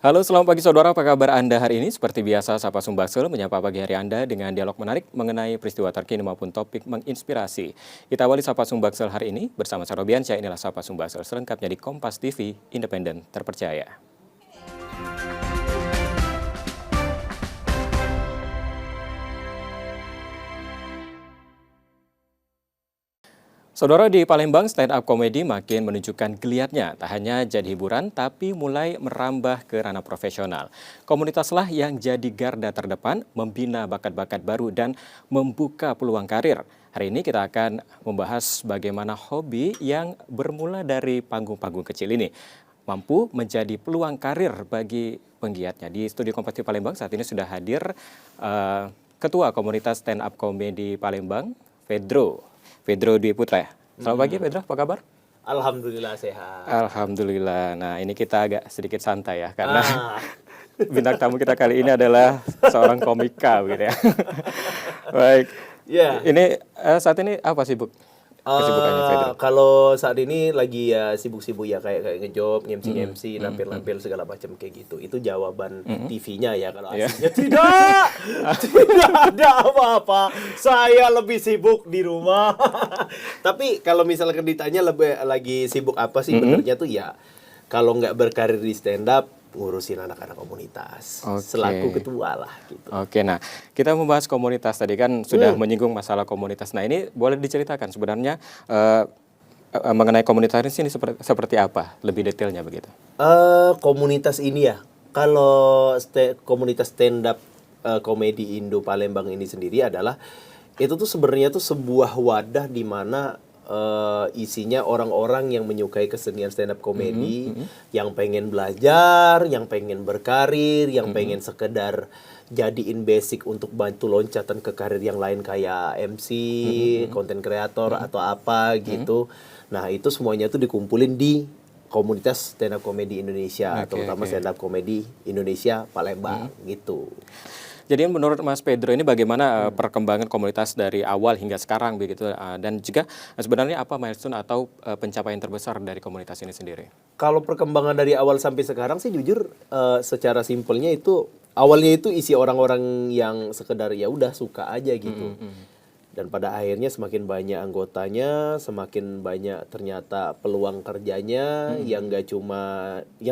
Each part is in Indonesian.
Halo, selamat pagi saudara. Apa kabar Anda hari ini? Seperti biasa, Sapa Sumbaksel menyapa pagi hari Anda dengan dialog menarik mengenai peristiwa terkini maupun topik menginspirasi. Kita awali Sapa Sumbaksel hari ini bersama Sarobiansyah. Inilah Sapa Sumbaksel selengkapnya di Kompas TV, independen, terpercaya. Saudara, di Palembang, stand-up komedi makin menunjukkan geliatnya. Tak hanya jadi hiburan, tapi mulai merambah ke ranah profesional. Komunitaslah yang jadi garda terdepan, membina bakat-bakat baru, dan membuka peluang karir. Hari ini kita akan membahas bagaimana hobi yang bermula dari panggung-panggung kecil ini mampu menjadi peluang karir bagi penggiatnya. Di studio Kompas TV Palembang saat ini sudah hadir Ketua Komunitas Stand-up Komedi Palembang, Pedro Dwi Putra. Selamat pagi Pedro, apa kabar? Alhamdulillah sehat. Alhamdulillah. Nah, ini kita agak sedikit santai ya, karena bintang tamu kita kali ini adalah seorang komika begitu ya. Baik. Ya. Ini saat ini apa sibuk? Kesibukannya Pedro? Kalau saat ini lagi ya sibuk-sibuk ya kayak ngejob, MC, nampil-nampil segala macam kayak gitu. Itu jawaban TV-nya ya. Kalau aslinya tidak ada apa-apa. Saya lebih sibuk di rumah. Tapi kalau misalkan ditanya lagi sibuk apa sih benernya tuh ya, kalau nggak berkarir di stand up, ngurusin anak-anak komunitas. Selaku ketua lah gitu. Oke, nah kita membahas komunitas tadi kan sudah menyinggung masalah komunitas. Nah, ini boleh diceritakan sebenarnya mengenai komunitas ini seperti apa? Lebih detailnya begitu. Komunitas ini ya, kalau komunitas stand up komedi Indo Palembang ini sendiri adalah itu tuh sebenarnya tuh sebuah wadah di mana isinya orang-orang yang menyukai kesenian stand up komedi, yang pengen belajar, yang pengen berkarir, yang pengen sekedar jadiin basic untuk bantu loncatan ke karir yang lain kayak MC, content creator atau apa gitu. Nah, itu semuanya tuh dikumpulin di komunitas stand up komedi Indonesia, terutama stand up komedi Indonesia Palembang gitu. Jadi menurut Mas Pedro ini bagaimana perkembangan komunitas dari awal hingga sekarang begitu, dan juga sebenarnya apa milestone atau pencapaian terbesar dari komunitas ini sendiri? Kalau perkembangan dari awal sampai sekarang sih jujur secara simpelnya itu awalnya itu isi orang-orang yang sekedar ya udah suka aja gitu. Dan pada akhirnya semakin banyak anggotanya, semakin banyak ternyata peluang kerjanya yang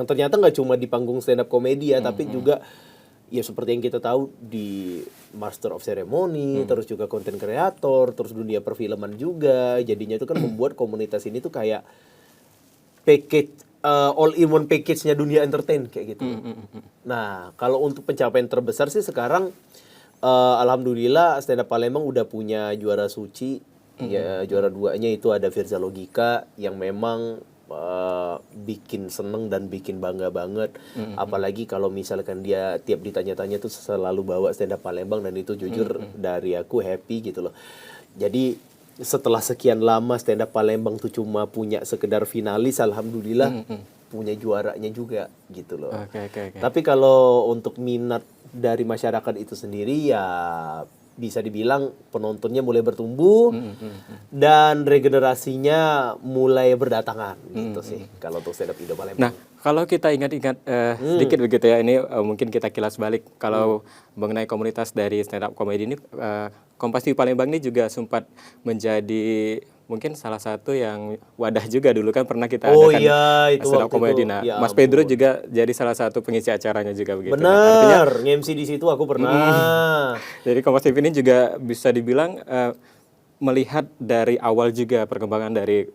ternyata nggak cuma di panggung stand up komedi ya, tapi juga ya seperti yang kita tahu di Master of Ceremony, terus juga content creator, terus dunia perfilman juga. Jadinya itu kan membuat komunitas ini tuh kayak package all in one package-nya dunia entertain kayak gitu. Nah, kalau untuk pencapaian terbesar sih sekarang alhamdulillah stand up Palembang udah punya juara suci. Ya, juara 2-nya itu ada Firza Logika yang memang bikin seneng dan bikin bangga banget. Apalagi kalau misalkan dia tiap ditanya-tanya tuh selalu bawa stand up Palembang, dan itu jujur dari aku happy gitu loh. Jadi setelah sekian lama stand up Palembang tuh cuma punya sekedar finalis, alhamdulillah punya juaranya juga gitu loh. Tapi kalau untuk minat dari masyarakat itu sendiri ya bisa dibilang penontonnya mulai bertumbuh dan regenerasinya mulai berdatangan gitu sih kalau untuk stand up Indo Palembang. Nah, kalau kita ingat-ingat sedikit begitu ya, ini mungkin kita kilas balik kalau mengenai komunitas dari stand up comedy ini, Kompas TV Palembang ini juga sempat menjadi mungkin salah satu yang wadah juga dulu kan pernah kita adakan stand up comedy. Nah, ya, Mas Pedro juga jadi salah satu pengisi acaranya juga begitu. Benar, nge-MC di situ aku pernah. Jadi Kompas TV ini juga bisa dibilang melihat dari awal juga perkembangan dari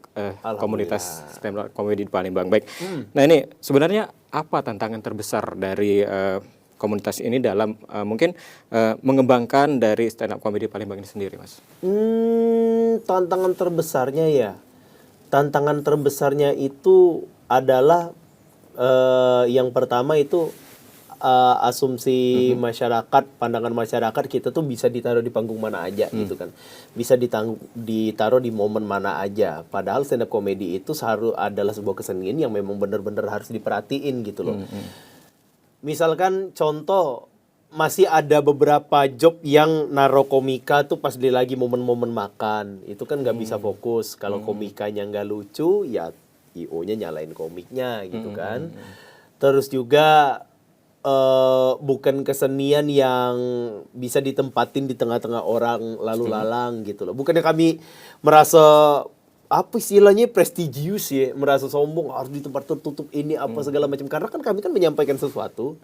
komunitas stand up comedy di Palembang. Baik. Nah, ini sebenarnya apa tantangan terbesar dari komunitas ini dalam mungkin mengembangkan dari stand up comedy Palembang ini sendiri, Mas? Tantangan terbesarnya itu adalah yang pertama itu asumsi masyarakat, pandangan masyarakat kita tuh bisa ditaruh di panggung mana aja gitu kan. Bisa ditaruh di momen mana aja. Padahal stand up comedy itu adalah sebuah kesenian yang memang benar-benar harus diperhatiin gitu loh. Misalkan contoh, masih ada beberapa job yang naro komika tuh pas dia lagi momen-momen makan. Itu kan nggak bisa fokus. Kalau komikanya nggak lucu, ya IO-nya nyalain komiknya gitu kan. Terus juga bukan kesenian yang bisa ditempatin di tengah-tengah orang lalu lalang gitu loh. Bukannya kami merasa apa istilahnya prestigius ya, merasa sombong harus di tempat tertutup ini apa segala macam, karena kan kami kan menyampaikan sesuatu.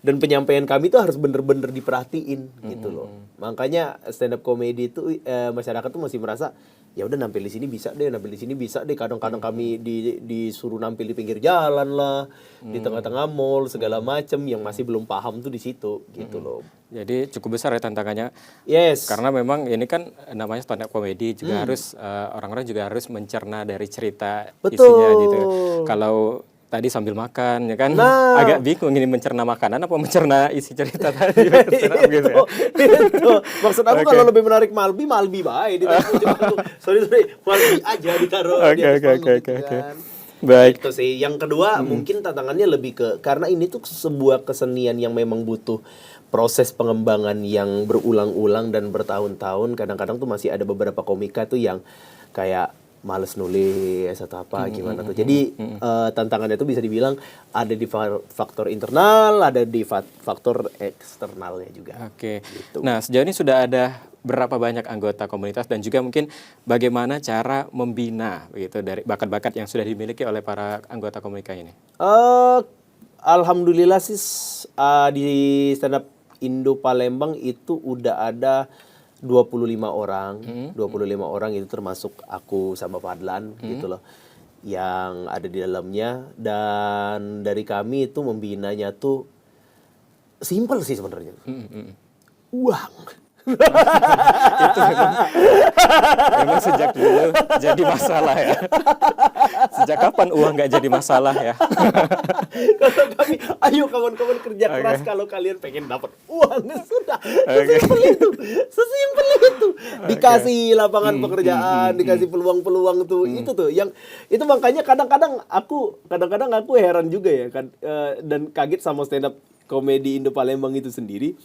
Dan penyampaian kami itu harus bener-bener diperhatiin gitu loh. Makanya stand up comedy itu masyarakat tuh masih merasa ya udah nampil di sini bisa deh, nampil di sini bisa deh. Kadang-kadang kami disuruh nampil di pinggir jalan lah, di tengah-tengah mall segala macem, yang masih belum paham tuh di situ gitu loh. Jadi cukup besar ya tantangannya. Yes. Karena memang ini kan namanya stand up comedy juga harus orang-orang juga harus mencerna dari cerita isinya gitu. Kalau tadi sambil makan ya kan agak bingung ini mencerna makanan apa mencerna isi cerita tadi gitu ya. Itu. Maksud aku kalau lebih menarik Malbi baik sorry Malbi aja ditaruh di atas panggung gitu kan. Baik. Itu sih. Yang kedua mungkin tantangannya lebih ke karena ini tuh sebuah kesenian yang memang butuh proses pengembangan yang berulang-ulang dan bertahun-tahun. Kadang-kadang tuh masih ada beberapa komika tuh yang kayak males nulis atau apa gimana tuh. Jadi tantangannya itu bisa dibilang ada di faktor internal, ada di faktor eksternalnya juga. Oke. Gitu. Nah, sejauh ini sudah ada berapa banyak anggota komunitas dan juga mungkin bagaimana cara membina begitu dari bakat-bakat yang sudah dimiliki oleh para anggota komika ini? Alhamdulillah sih di stand up Indo Palembang itu udah ada 25 orang. 25 orang itu termasuk aku sama Fadlan gitu loh, yang ada di dalamnya. Dan dari kami itu membinanya tuh simpel sih sebenarnya. Uang. Itu memang sejak dulu jadi masalah ya. Sejak kapan uang nggak jadi masalah ya? Kalau kami, ayo kawan-kawan kerja keras kalau kalian pengen dapat uang, sudah sesimpel itu. Dikasih lapangan pekerjaan, dikasih peluang-peluang tuh, itu tuh yang itu makanya kadang-kadang aku heran juga ya kan, dan kaget sama stand up komedi Indo Palembang itu sendiri.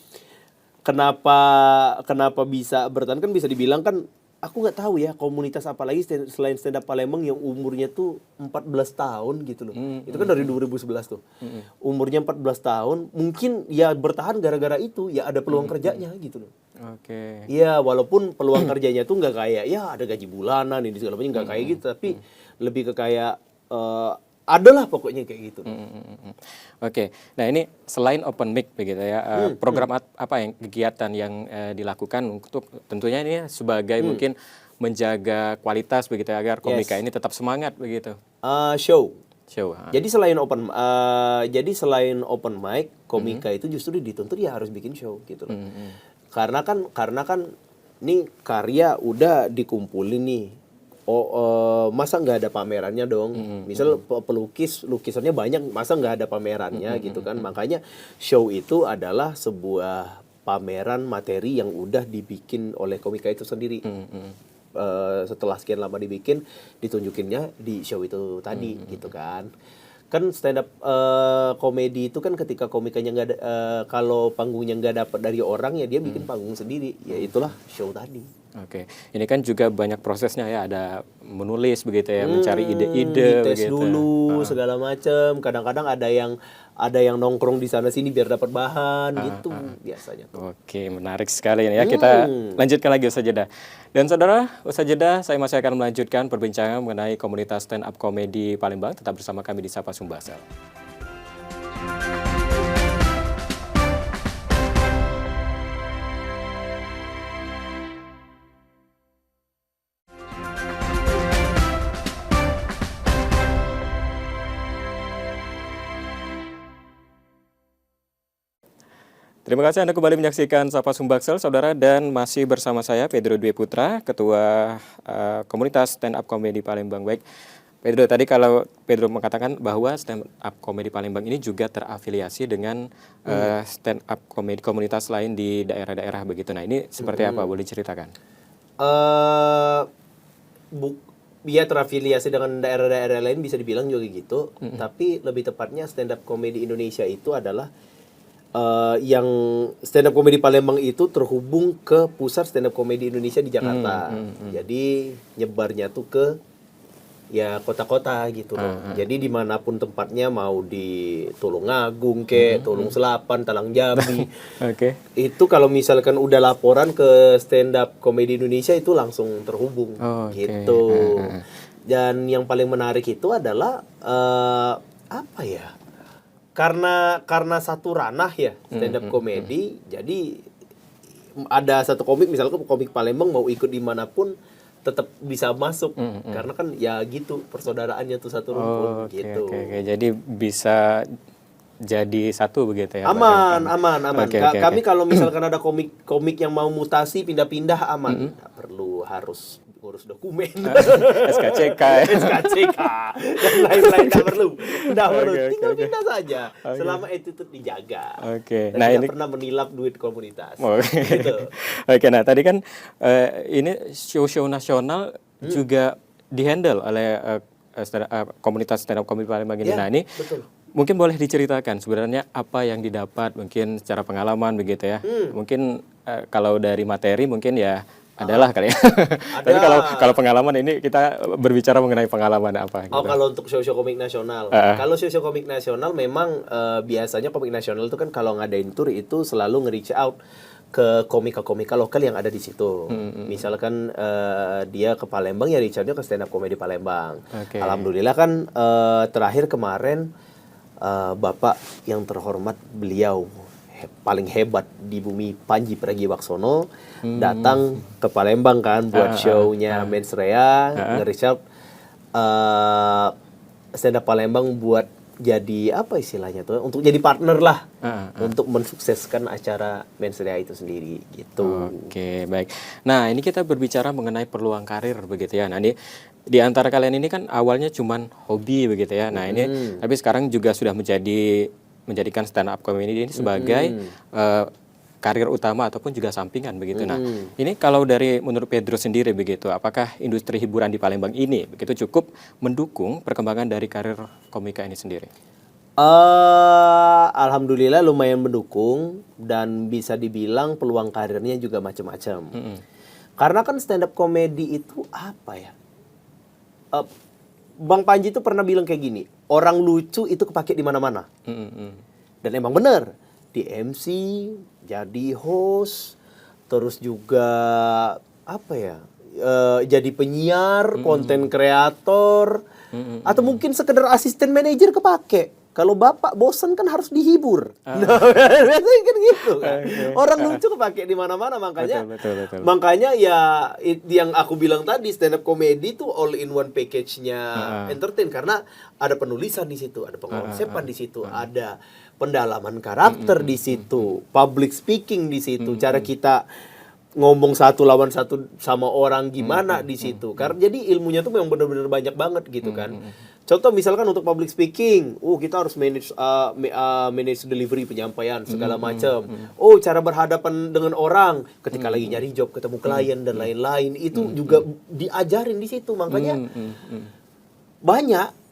Kenapa bisa bertahan, kan bisa dibilang kan aku nggak tahu ya komunitas apa lagi selain stand up Palembang yang umurnya tuh 14 tahun gitu loh. Itu kan dari 2011 tuh. Umurnya 14 tahun, mungkin ya bertahan gara-gara itu ya ada peluang kerjanya gitu loh. Oke. Iya, walaupun peluang kerjanya tuh nggak kayak ya ada gaji bulanan ini segala macam, nggak kayak gitu, tapi lebih ke kayak adalah pokoknya kayak gitu. Oke, nah ini selain open mic begitu ya, program apa yang kegiatan yang dilakukan untuk tentunya ini sebagai mungkin menjaga kualitas begitu ya, agar komika ini tetap semangat begitu. Show. Jadi selain open mic, komika itu justru dituntut ya harus bikin show gitu loh. Karena kan nih karya udah dikumpulin nih. Masa nggak ada pamerannya dong? Misal lukisannya banyak, masa nggak ada pamerannya gitu kan? Makanya show itu adalah sebuah pameran materi yang udah dibikin oleh komika itu sendiri. Setelah sekian lama dibikin, ditunjukinnya di show itu tadi gitu kan? Kan stand up komedi itu kan ketika komikanya nggak kalau panggungnya nggak dapat dari orang ya dia bikin panggung sendiri, ya itulah show tadi. Oke, ini kan juga banyak prosesnya ya, ada menulis begitu ya, mencari ide-ide dites begitu. dulu segala macam. Kadang-kadang ada yang nongkrong di sana sini biar dapat bahan gitu biasanya tuh. Oke, menarik sekali ya. Kita lanjutkan lagi usai jeda. Dan saudara, usai jeda saya masih akan melanjutkan perbincangan mengenai komunitas stand up comedy Palembang. Tetap bersama kami di Sapa Sumbasel. Terima kasih Anda kembali menyaksikan Sapa Sumbaksel, saudara, dan masih bersama saya Pedro Dwi Putra, Ketua Komunitas Stand Up Comedy Palembang. Baik, Pedro, tadi kalau Pedro mengatakan bahwa Stand Up Comedy Palembang ini juga terafiliasi dengan stand up comedy komunitas lain di daerah-daerah begitu. Nah, ini seperti apa? Boleh ceritakan? Dia terafiliasi dengan daerah-daerah lain bisa dibilang juga gitu, tapi lebih tepatnya Stand Up Comedy Indonesia itu adalah yang stand up comedy Palembang itu terhubung ke pusat stand up comedy Indonesia di Jakarta. Jadi nyebarnya tuh ke ya kota-kota gitu loh. Jadi dimanapun tempatnya, mau di Tulungagung ke, Tulung Selapan, Talang Jambi, Oke. itu kalau misalkan udah laporan ke stand up komedi Indonesia itu langsung terhubung Oh, oke. gitu. Dan yang paling menarik itu adalah apa ya? Karena satu ranah ya stand up komedi, jadi ada satu komik, misalnya komik Palembang mau ikut dimanapun tetap bisa masuk karena kan ya gitu persaudaraannya tuh satu rumpun gitu. Oke. Jadi bisa jadi satu begitu ya? Aman. Oke. Kami kalau misalkan ada komik yang mau mutasi pindah-pindah aman. Nggak perlu harus ngurus dokumen. SKCK ya? SKCK dan lain-lain nggak perlu. Tinggal Oke. pindah saja selama attitude dijaga. Oke. Dan Nah, tidak ini pernah menilap duit komunitas. Oke. Gitu. Oke, nah tadi kan ini show-show nasional juga dihandle oleh komunitas stand up comedy Palembang ini. Ya, Nah, ini betul. mungkin boleh diceritakan sebenarnya apa yang didapat mungkin secara pengalaman begitu ya. Mungkin kalau dari materi mungkin ya adalah kali ya. Tapi kalau pengalaman ini kita berbicara mengenai pengalaman apa gitu. Oh, kalau untuk show-show komik nasional. Kalau show-show komik nasional memang biasanya komik nasional itu kan kalau ngadain tour itu selalu nge-reach out ke komika-komika lokal yang ada di situ. Misalkan dia ke Palembang ya reach out-nya ke stand up comedy Palembang. Oke. Alhamdulillah kan terakhir kemarin Bapak yang terhormat beliau paling hebat di bumi, Panji Pragiwaksono, datang ke Palembang kan buat show-nya Mensrea, nge-reach out stand up Palembang buat jadi apa istilahnya tuh, untuk jadi partner lah untuk mensukseskan acara Mensrea itu sendiri gitu. Oke, baik. Nah, ini kita berbicara mengenai peluang karir begitu ya. Nah, ini di antara kalian ini kan awalnya cuman hobi begitu ya. Nah, ini tapi sekarang juga sudah menjadikan stand up comedy ini sebagai karir utama ataupun juga sampingan begitu. Nah, ini kalau dari menurut Pedro sendiri begitu, apakah industri hiburan di Palembang ini begitu cukup mendukung perkembangan dari karir komika ini sendiri? Alhamdulillah lumayan mendukung dan bisa dibilang peluang karirnya juga macam-macam. Karena kan stand up comedy itu apa ya? Bang Panji itu pernah bilang kayak gini, orang lucu itu kepake di mana-mana. Dan emang bener, di MC, jadi host, terus juga apa ya, jadi penyiar, konten kreator, atau mungkin sekedar asisten manajer kepake. Kalau bapak bosan kan harus dihibur. Nah, biasanya kan gitu kan. Orang lucu kepake di mana-mana, makanya Betul. makanya ya yang aku bilang tadi stand up comedy itu all in one package-nya entertain, karena ada penulisan di situ, ada pengonsepan di situ, ada pendalaman karakter di situ, public speaking di situ, cara kita ngomong satu lawan satu sama orang gimana di situ. Karena jadi ilmunya tuh memang benar-benar banyak banget gitu kan. Contoh misalkan untuk public speaking, kita harus manage delivery, penyampaian segala macam. Cara berhadapan dengan orang ketika lagi nyari job, ketemu klien dan lain-lain, itu juga diajarin di situ. Makanya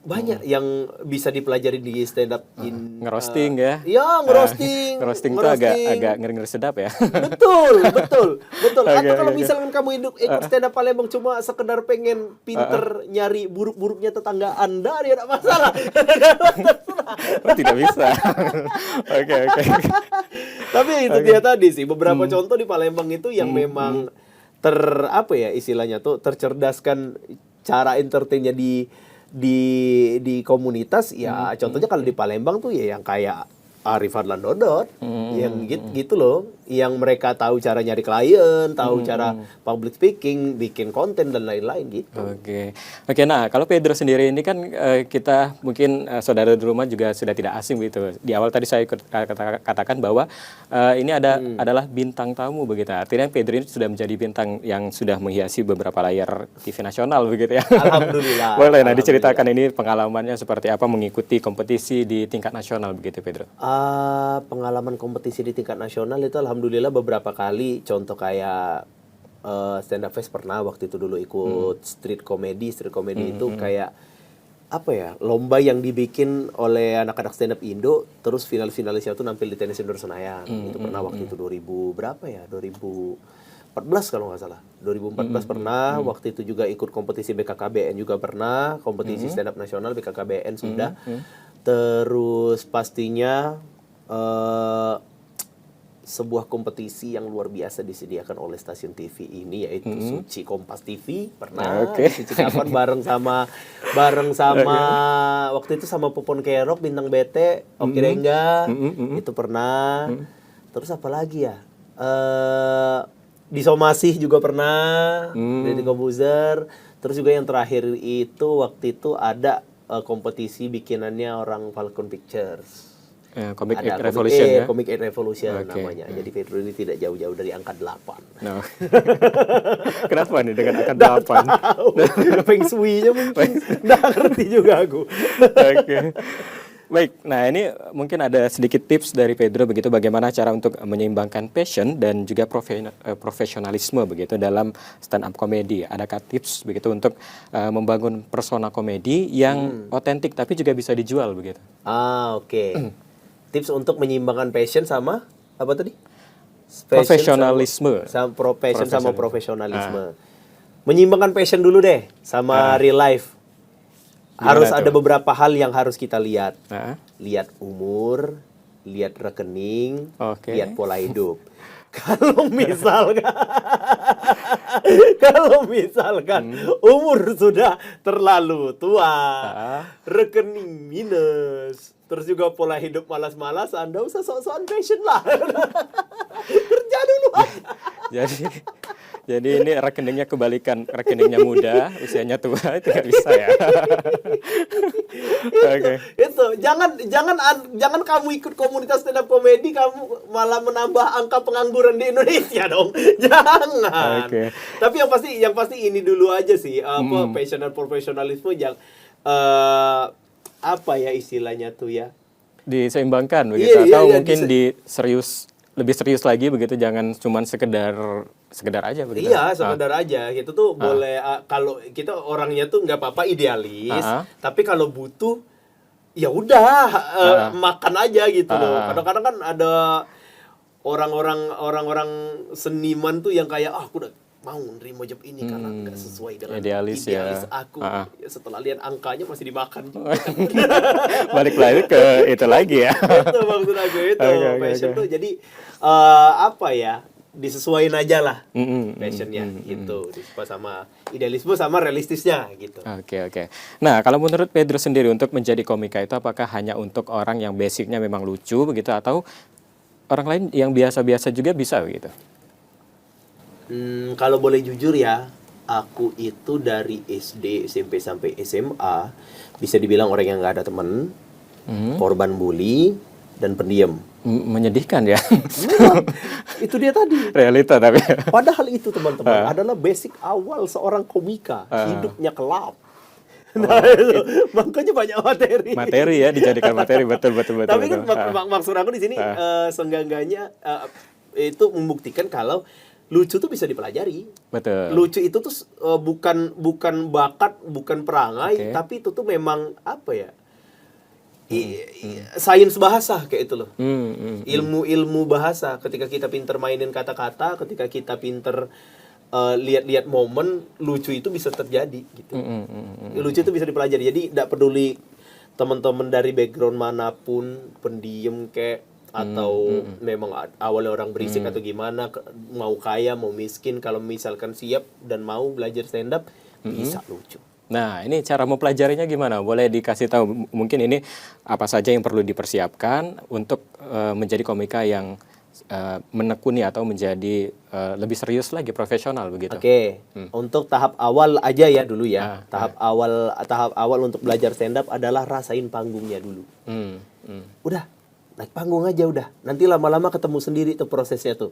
banyak yang bisa dipelajari di stand up ngerosting ya. Iya, ngerosting. Ngerosting itu agak ngeri-ngeri sedap ya. Betul. Atau kalau misalkan kamu ikut stand up Palembang cuma sekedar pengen pinter nyari buruk-buruknya tetangga Anda, dia tidak masalah. Oh, tidak bisa. Oke. Tapi itu dia tadi sih beberapa contoh di Palembang itu yang memang istilahnya tuh tercerdaskan cara entertainnya di komunitas ya. Contohnya kalau di Palembang tuh ya yang kayak Arif Fadlan Dodot, yang gitu loh, yang mereka tahu cara nyari klien, tahu cara public speaking, bikin konten dan lain-lain gitu. Oke. Nah kalau Pedro sendiri ini kan kita mungkin saudara di rumah juga sudah tidak asing begitu. Di awal tadi saya katakan bahwa ini adalah bintang tamu begitu. Artinya Pedro ini sudah menjadi bintang yang sudah menghiasi beberapa layar TV nasional begitu ya. Alhamdulillah. Boleh, nah diceritakan ini pengalamannya seperti apa mengikuti kompetisi di tingkat nasional begitu Pedro? Pengalaman kompetisi di tingkat nasional itu alhamdulillah beberapa kali. Contoh kayak stand up fest pernah waktu itu dulu ikut street comedy itu kayak apa ya, lomba yang dibikin oleh anak-anak stand up Indo, terus finalisnya itu nampil di Tenis Indoor Senayan. Itu pernah waktu itu 2000 berapa ya, 2014 2014 kalau nggak salah. 2014 pernah, waktu itu juga ikut kompetisi BKKBN juga pernah, kompetisi stand up nasional BKKBN sudah. Terus pastinya sebuah kompetisi yang luar biasa disediakan oleh stasiun TV ini, yaitu Suci Kompas TV pernah. Suci Kapan bareng sama waktu itu sama Popon Kerok, Bintang BT, Oki Rengga, itu pernah. Terus apa lagi ya? Di Somasih juga pernah, Deddy Kobuzer. Terus juga yang terakhir itu waktu itu ada kompetisi bikinannya orang Falcon Pictures. Comic 8 Revolution ya? Comic 8 Revolution namanya. Jadi Pedro ini tidak jauh-jauh dari angka 8. No. Kenapa nih dengan angka 8? Feng Shui-nya mungkin. Nggak ngerti juga aku. Oke. Baik, nah ini mungkin ada sedikit tips dari Pedro begitu bagaimana cara untuk menyeimbangkan passion dan juga profesionalisme begitu dalam stand up comedy. Adakah tips begitu untuk membangun persona komedi yang otentik tapi juga bisa dijual begitu? Oke. Tips untuk menyeimbangkan passion sama apa tadi? Profesionalisme. Sama profesionalisme. Menyeimbangkan passion dulu deh sama real life. Harus ada beberapa hal yang harus kita lihat. Lihat umur, lihat rekening, lihat pola hidup. Kalau misalkan umur sudah terlalu tua, rekening minus, terus juga pola hidup malas-malas, Anda usah sok-sokan passion lah. Kerja dulu aja. Jadi ini rekeningnya kebalikan, rekeningnya muda, usianya tua, itu nggak bisa ya. Itu jangan kamu ikut komunitas stand up comedy kamu malah menambah angka pengangguran di Indonesia dong. Jangan. Tapi yang pasti ini dulu aja sih, passion dan profesionalisme yang apa ya istilahnya tuh ya, diseimbangkan begitu atau mungkin lebih serius lagi begitu, jangan cuman sekedar aja begitu. Iya, sekedar aja gitu tuh boleh. Kalau kita orangnya tuh nggak apa-apa idealis, tapi kalau butuh ya udah makan aja gitu loh. Kadang-kadang kan ada orang-orang seniman tuh yang kayak aku udah mau nerima job ini karena nggak sesuai dengan idealis aku. Ya, setelah lihat angkanya masih dimakan juga. Balik lagi ke itu lagi ya. Itu maksud aku itu. Passion tuh jadi apa ya? Disesuaiin aja lah passionnya gitu, sama idealisme sama realistisnya gitu. Oke. Nah, kalau menurut Pedro sendiri untuk menjadi komika itu apakah hanya untuk orang yang basicnya memang lucu begitu atau orang lain yang biasa-biasa juga bisa begitu? Kalau boleh jujur ya, aku itu dari SD, SMP sampai SMA bisa dibilang orang yang nggak ada teman, korban bully dan pendiam. Menyedihkan ya. Memang, itu dia tadi. Realita tapi. Padahal itu teman-teman adalah basic awal seorang komika, hidupnya kelap. Nah itu makanya banyak materi ya, dijadikan materi betul. Tapi kan maksud aku di sini seenggaknya itu membuktikan kalau lucu tuh bisa dipelajari. Betul. Lucu itu tuh bukan bakat, bukan perangai, tapi itu tuh memang apa ya? Sains bahasa kayak itu loh. Ilmu bahasa. Ketika kita pinter mainin kata-kata, ketika kita pinter lihat-lihat momen, lucu itu bisa terjadi gitu. Lucu itu bisa dipelajari. Jadi tidak peduli teman-teman dari background manapun, pendiam kayak atau memang awalnya orang berisik atau gimana, mau kaya mau miskin, kalau misalkan siap dan mau belajar stand up bisa lucu. Nah, ini cara mempelajarinya gimana? Boleh dikasih tahu mungkin ini apa saja yang perlu dipersiapkan untuk menjadi komika yang menekuni atau menjadi lebih serius lagi, profesional begitu. Oke. Untuk tahap awal aja ya dulu ya. Tahap awal untuk belajar stand up adalah rasain panggungnya dulu. Udah, naik panggung aja udah. Nanti lama-lama ketemu sendiri tuh prosesnya tuh.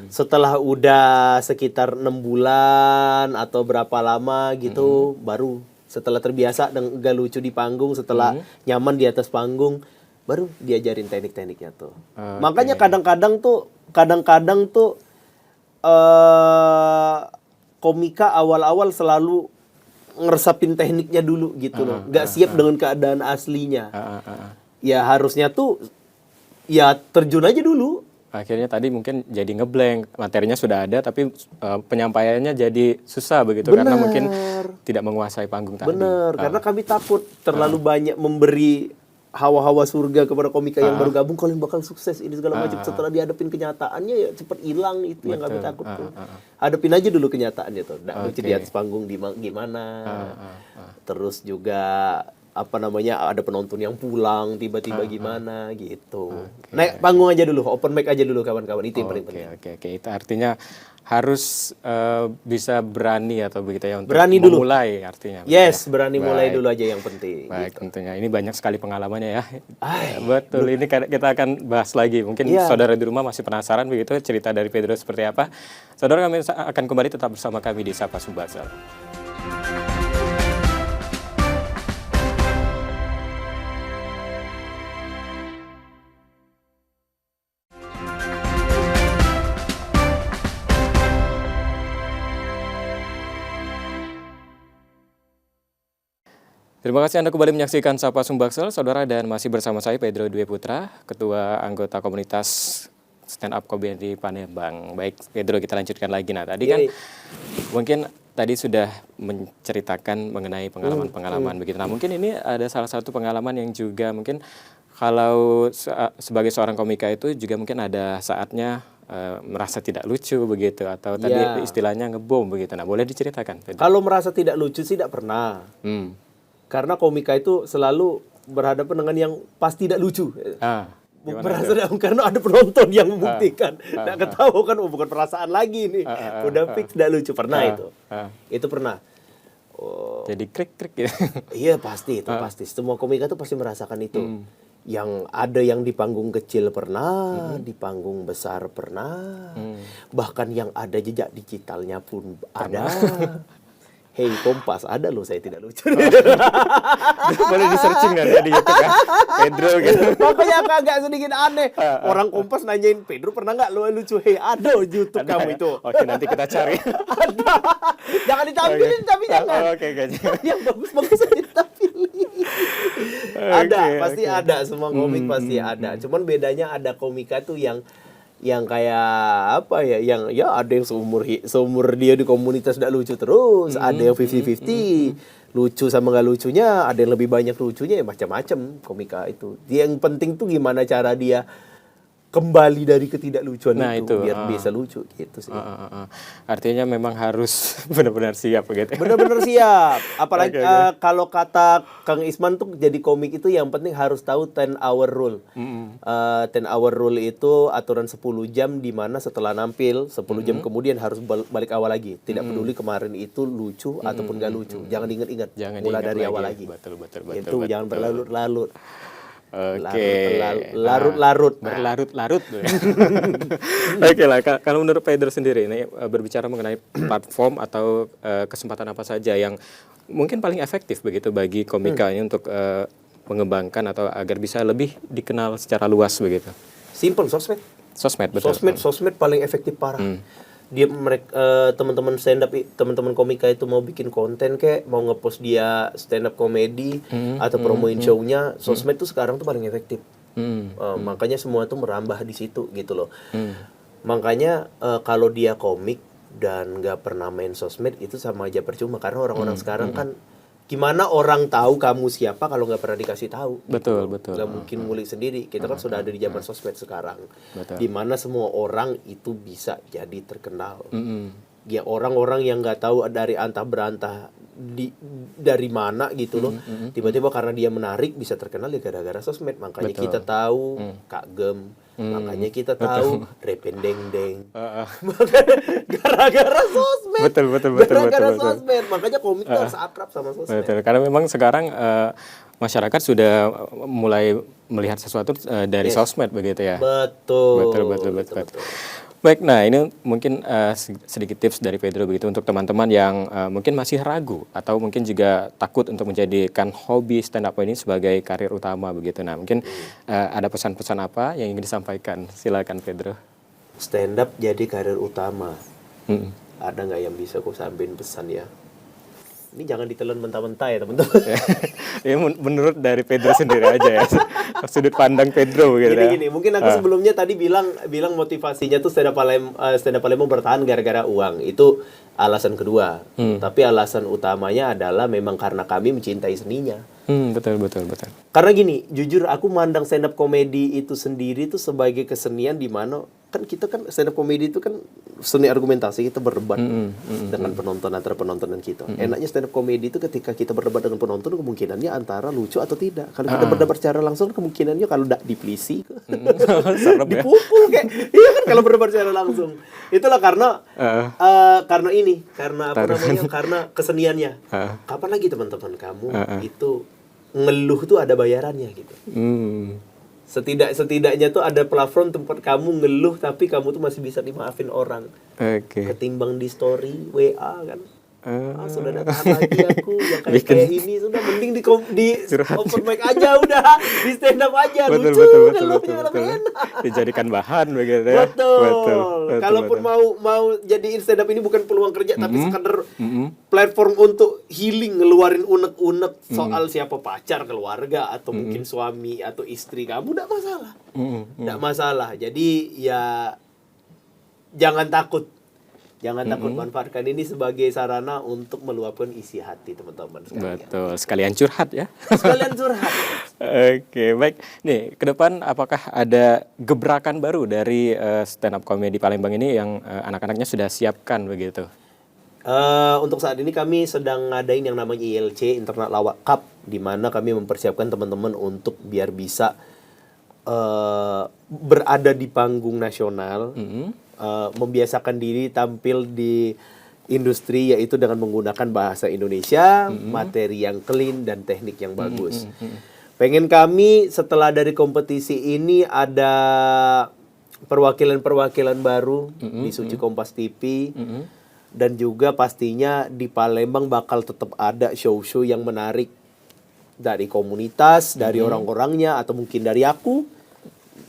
Setelah udah sekitar 6 bulan atau berapa lama gitu, baru setelah terbiasa dan gak lucu di panggung, setelah nyaman di atas panggung, baru diajarin teknik-tekniknya tuh. Makanya kadang-kadang tuh komika awal-awal selalu ngeresapin tekniknya dulu gitu loh. Gak siap dengan keadaan aslinya. Ya harusnya tuh ya terjun aja dulu. akhirnya tadi mungkin jadi ngeblank, materinya sudah ada tapi penyampaiannya jadi susah begitu karena mungkin tidak menguasai panggung tadi. Bener, karena kami takut terlalu banyak memberi hawa-hawa surga kepada komika yang baru gabung, kalian bakal sukses ini segala macam. Setelah dihadapin kenyataannya ya cepet hilang, itu yang kami takut tuh. Hadapin aja dulu kenyataannya tuh. Lucu di atas panggung gimana. Terus juga apa namanya, ada penonton yang pulang tiba-tiba gimana gitu. Naik panggung aja dulu, open mic aja dulu kawan-kawan, itu yang paling penting. Oke. Itu artinya harus bisa berani atau begitu ya untuk Berani dulu. memulai artinya. Yes, berani mulai dulu aja yang penting. Baik, tentunya ini banyak sekali pengalamannya ya. Betul, ini kita akan bahas lagi. Mungkin saudara di rumah masih penasaran begitu cerita dari Pedro seperti apa. Saudara, kami akan kembali tetap bersama kami di Sapa Sumbaksel. Terima kasih Anda kembali menyaksikan Sapa Sumbaksel, saudara, dan masih bersama saya Pedro Dwi Putra, Ketua Anggota Komunitas Stand Up Comedy Palembang. Baik, Pedro, kita lanjutkan lagi. Nah, tadi kan mungkin tadi sudah menceritakan mengenai pengalaman-pengalaman begitu. Nah, mungkin ini ada salah satu pengalaman yang juga mungkin kalau sebagai seorang komika itu juga mungkin ada saatnya merasa tidak lucu begitu, atau tadi istilahnya ngebom begitu. Nah, boleh diceritakan, Pedro? Kalau merasa tidak lucu sih tidak pernah. Karena komika itu selalu berhadapan dengan yang pasti tidak lucu. Karena ada penonton yang membuktikan. Nggak ketahui kan, bukan perasaan lagi nih. Udah fix tidak lucu. Pernah itu. Itu pernah. Jadi krik-krik ya. Iya pasti, itu pasti. Semua komika itu pasti merasakan itu. Yang ada yang di panggung kecil pernah, di panggung besar pernah. Bahkan yang ada jejak digitalnya pun ada. Hey Kompas, ada loh saya tidak lucu. Boleh di-searching nanti di YouTube kan, Pedro gitu. Makanya agak sedikit aneh. Orang Kompas nanyain, Pedro pernah nggak lo lucu? Hey, ada YouTube kamu itu. Oke, nanti kita cari. Ada. Jangan ditampilin, tapi jangan. Oke. Yang bagus-bagus aja ditampilin. Ada, pasti ada. Semua komik pasti ada. Cuman bedanya ada komika tuh yang kayak apa ya, yang ya ada yang seumur dia di komunitas tidak lucu terus, ada yang 50-50, lucu sama nggak lucunya, ada yang lebih banyak lucunya, ya macam-macam komika itu. Yang penting tuh gimana cara dia kembali dari ketidaklucuan itu biar bisa lucu gitu sih. Artinya memang harus benar-benar siap begitu. Benar-benar siap. Apalagi kalau kata Kang Isman tuh jadi komik itu yang penting harus tahu 10-hour rule. 10-hour rule itu aturan 10 jam di mana setelah nampil 10 jam kemudian harus balik awal lagi. Tidak peduli kemarin itu lucu ataupun gak lucu. Jangan ingat-ingat. Mulai dari awal lagi. Betul. Itu jangan berlarut-larut. Oke. Larut-larut. Berlarut-larut. Oke lah, kalau menurut Pedro sendiri ini berbicara mengenai platform atau kesempatan apa saja yang mungkin paling efektif begitu bagi komika ini untuk mengembangkan atau agar bisa lebih dikenal secara luas begitu. Simple, sosmed. Sosmed, betul. Sosmed paling efektif parah. Dia teman-teman stand up, teman-teman komika itu mau bikin konten kayak mau ngepost dia stand up komedi atau promoin show-nya, sosmed tuh sekarang tuh paling efektif. Makanya semua tuh merambah di situ gitu loh. Makanya kalau dia komik dan nggak pernah main sosmed itu sama aja percuma, karena orang-orang sekarang kan gimana orang tahu kamu siapa kalau nggak pernah dikasih tahu? Betul. Nggak mungkin ngulik sendiri. Kita kan sudah ada di zaman sosmed sekarang, di mana semua orang itu bisa jadi terkenal. Ya orang-orang yang nggak tahu dari antah berantah dari mana gitu loh, tiba-tiba karena dia menarik bisa terkenal ya gara-gara sosmed. Makanya kita tahu Kak Gem, makanya kita tahu Rependeng-deng, gara-gara sosmed. Gara-gara sosmed, makanya komik harus akrab sama sosmed. Betul, karena memang sekarang masyarakat sudah mulai melihat sesuatu dari sosmed begitu ya. Betul. Baik, nah ini mungkin sedikit tips dari Pedro begitu untuk teman-teman yang mungkin masih ragu atau mungkin juga takut untuk menjadikan hobi stand up ini sebagai karir utama begitu. Nah, mungkin ada pesan-pesan apa yang ingin disampaikan? Silakan Pedro. Stand up jadi karir utama. Ada nggak yang bisa aku sampein pesan ya? Ini jangan ditelan mentah-mentah ya teman-teman. Ya, menurut dari Pedro sendiri aja ya, sudut pandang Pedro gitu ya. Gini, mungkin aku sebelumnya tadi bilang motivasinya tuh stand up Palembang bertahan gara-gara uang. Itu alasan kedua. Tapi alasan utamanya adalah memang karena kami mencintai seninya. Betul. Karena gini, jujur aku mandang stand up komedi itu sendiri tuh sebagai kesenian di mana kan kita kan stand up komedi itu kan seni argumentasi, kita berdebat dengan penonton, antara penonton dan kita. Enaknya stand up komedi itu ketika kita berdebat dengan penonton kemungkinannya antara lucu atau tidak. Kalau kita berdebat secara langsung kemungkinannya kalau tidak dipelisi dipukul kayak iya kan kalau berdebat secara langsung. Itulah karena karena keseniannya. Kapan lagi teman-teman kamu itu ngeluh tuh ada bayarannya gitu. Setidaknya tuh ada platform tempat kamu ngeluh tapi kamu tuh masih bisa dimaafin orang. Ketimbang di story WA kan. Sudah datang lagi aku yang kayak ini, sudah mending di open mic aja udah, di stand up aja. Betul. Dijadikan bahan begitu ya. Betul. Kalaupun mau jadiin stand up ini bukan peluang kerja tapi sekadar platform untuk healing, ngeluarin unek-unek soal siapa pacar, keluarga atau mungkin suami atau istri kamu, enggak masalah. Enggak masalah. Jadi ya jangan takut manfaatkan ini sebagai sarana untuk meluapkan isi hati teman-teman sekalian. Betul, sekalian curhat ya. Sekalian curhat. Oke, baik. Nih, ke depan apakah ada gebrakan baru dari stand up comedy Palembang ini yang anak-anaknya sudah siapkan begitu? Untuk saat ini kami sedang ngadain yang namanya ILC, Internet Lawak Cup, di mana kami mempersiapkan teman-teman untuk biar bisa berada di panggung nasional. Membiasakan diri tampil di industri yaitu dengan menggunakan bahasa Indonesia, materi yang clean dan teknik yang bagus. Pengen kami setelah dari kompetisi ini ada perwakilan-perwakilan baru di Suci Kompas TV dan juga pastinya di Palembang bakal tetap ada show-show yang menarik dari komunitas, dari orang-orangnya atau mungkin dari aku.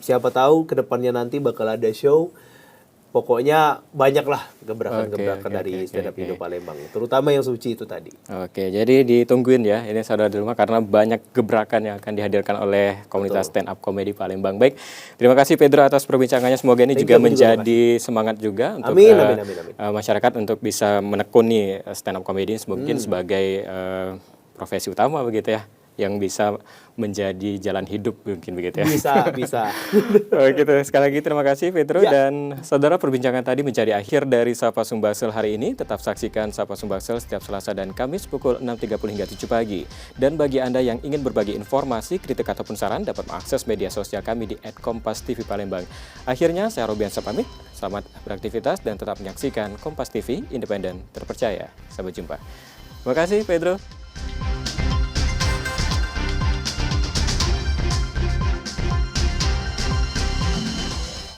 Siapa tahu kedepannya nanti bakal ada show. Pokoknya banyaklah gebrakan-gebrakan dari stand up Indo Palembang, terutama yang Suci itu tadi. Oke, jadi ditungguin ya ini saudara di rumah karena banyak gebrakan yang akan dihadirkan oleh komunitas stand up comedy Palembang. Baik, terima kasih Pedro atas perbincangannya. Semoga ini juga menjadi semangat juga untuk masyarakat untuk bisa menekuni stand up comedy mungkin sebagai profesi utama begitu ya, yang bisa menjadi jalan hidup mungkin begitu ya. Bisa. Gitu. Sekali lagi terima kasih Pedro dan saudara, perbincangan tadi menjadi akhir dari Sapa Sumbaksel hari ini. Tetap saksikan Sapa Sumbaksel setiap Selasa dan Kamis pukul 6.30 hingga 7 pagi. Dan bagi Anda yang ingin berbagi informasi, kritik ataupun saran dapat mengakses media sosial kami di @kompas.tv Palembang. Akhirnya saya Robiansa pamit. Selamat beraktivitas dan tetap menyaksikan Kompas TV, independen, terpercaya. Sampai jumpa. Terima kasih Pedro.